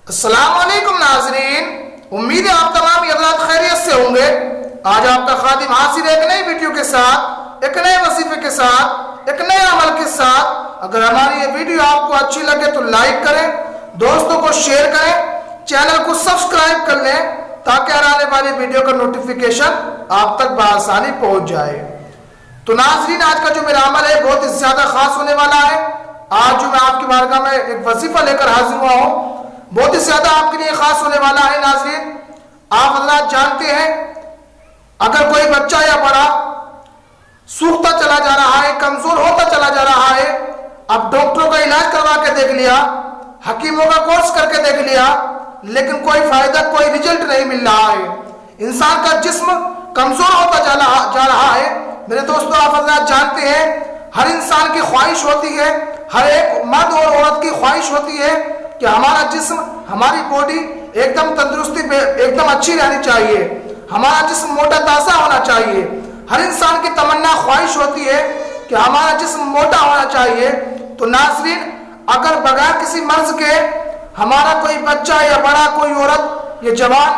अस्सलाम वालेकुम नाज़रीन, उम्मीद है आप तमाम हज़रात खैरियत से होंगे। आज आपका खादिम हाजिर है एक नई वीडियो के साथ, एक नए वजीफे के साथ, एक नए अमल के साथ। अगर हमारी ये वीडियो आपको अच्छी लगे तो लाइक करें, दोस्तों को शेयर करें, चैनल को सब्सक्राइब कर लें ताकि आने वाली वीडियो का नोटिफिकेशन आप तक बआसानी पहुंच जाए। तो नाज़रीन, आज का जो मेरा अमल है बहुत ही ज्यादा खास होने वाला है। आज जो मैं आपकी बारगाह में एक वजीफा लेकर हाजिर हुआ हूँ, बहुत ही ज्यादा आपके लिए खास होने वाला है। नाज़रीन, आप हज़रात जानते हैं, अगर कोई बच्चा या बड़ा सूखता चला जा रहा है, कमजोर होता चला जा रहा है, अब डॉक्टरों का इलाज करवा के देख लिया, हकीमों का कोर्स करके देख लिया, लेकिन कोई फायदा, कोई रिजल्ट नहीं मिल रहा है। इंसान का जिस्म कमजोर होता जा रहा है। मेरे दोस्तों, आप हज़रात जानते हैं, हर इंसान की ख्वाहिश होती है, हर एक मर्द और औरत की ख्वाहिश होती है कि हमारा जिस्म, हमारी बॉडी एकदम तंदुरुस्ती पे एकदम अच्छी रहनी चाहिए, हमारा जिस्म मोटा ताजा होना चाहिए। हर इंसान की तमन्ना ख्वाहिश होती है कि हमारा जिस्म मोटा होना चाहिए। तो नाज़रीन, अगर बगैर किसी मर्ज के हमारा कोई बच्चा या बड़ा, कोई औरत या जवान,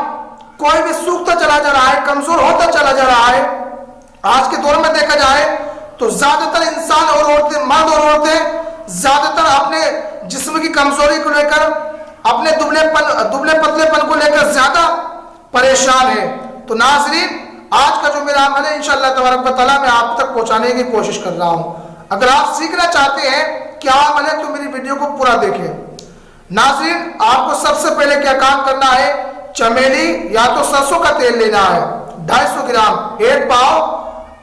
कोई भी सूखता चला जा रहा है, कमजोर होता चला जा रहा है, आज के दौर में देखा जाए तो ज्यादातर इंसान और औरतें, मर्द और औरतें ज्यादातर अपने जिस्म की कमजोरी को लेकर, अपने दुबले पतलेपन को लेकर ज्यादा परेशान है। तो नाज़रीन, आज का जो मेरा अमल है इंशाअल्लाह तबारक व तआला मैं आप तक पहुंचाने की कोशिश कर रहा हूं। अगर आप सीखना चाहते हैं क्या अमल है तो मेरी वीडियो को पूरा देखें। नाज़रीन, आपको सबसे पहले क्या काम करना है, चमेली या तो सरसों का तेल लेना है 250 ग्राम, 1 पाव।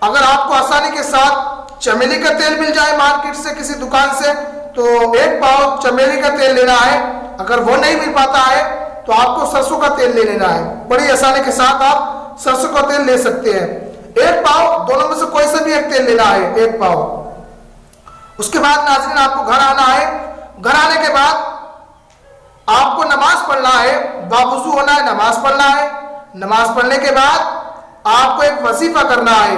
अगर आपको आसानी के साथ चमेली का तेल मिल जाए मार्केट से, किसी दुकान से, तो 1 पाव चमेली का तेल लेना है। अगर वो नहीं मिल पाता है तो आपको सरसों का तेल ले लेना है। बड़ी आसानी के साथ आप सरसों का तेल ले सकते हैं। 1 पाव, दोनों में से कोई से भी एक तेल लेना है, 1 पाव। उसके बाद नाज़रीन, आपको घर आना है। घर आने के बाद आपको नमाज पढ़ना है, बावुज़ू होना है, नमाज पढ़ना है। नमाज पढ़ने के बाद आपको एक वजीफा करना है,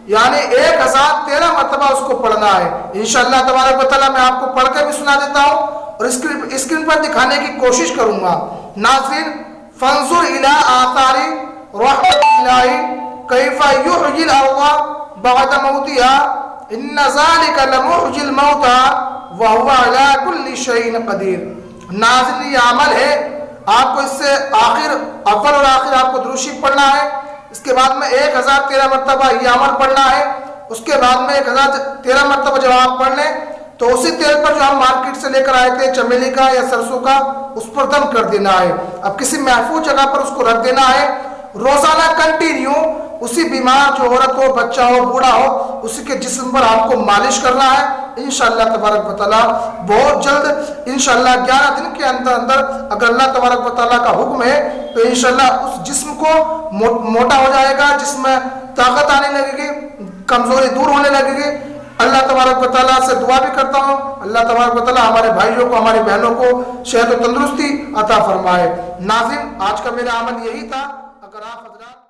यानी 1013 मरतबा उसको पढ़ना है। इंशाअल्लाह तबारक व तआला मैं आपको पढ़ के भी सुना देता हूँ और स्क्रीन पर दिखाने की कोशिश करूंगा। नाज़रीन, फंजुर इला आतारी रहमतिल्लाहि कैफा युहयिल अर्ज़ बअद मौतिहा इन्न ज़ालिका लमुहयिल मौता व हुवा अला कुल्लि शैइन क़दीर। नाज़रीन, ये अमल है, आपको इससे अव्वल और आखिर आपको दुरूद शरीफ पढ़ना है। इसके बाद में 1013 मरतबा ये अमल पढ़ना है। उसके बाद में 1013 मरतबा जब आप पढ़ लें तो उसी तेल पर जो हम मार्केट से लेकर आए थे, चमेली का या सरसों का, उस पर दम कर देना है। अब किसी महफूज जगह पर उसको रख देना है। रोजाना कंटिन्यू उसी बीमार, जो औरत हो, बच्चा हो, बूढ़ा हो, उसी के जिस्म पर आपको मालिश करना है। इंशाअल्लाह तबारक व तआला बहुत जल्द, इंशाअल्लाह 11 दिन के अंदर अगर अल्लाह तबारक व तआला का हुक्म है तो इंशाअल्लाह उस जिस्म को मोटा हो जाएगा, जिसमें ताकत आने लगेगी, कमजोरी दूर होने लगेगी। अल्लाह तबारक व तआला से दुआ भी करता हूँ, अल्लाह तबारक व तआला हमारे भाइयों को, हमारी बहनों को सेहत और तंदुरुस्ती अता फरमाए। नाज़रीन, आज का मेरा अमल यही था। अगर आप हज़रात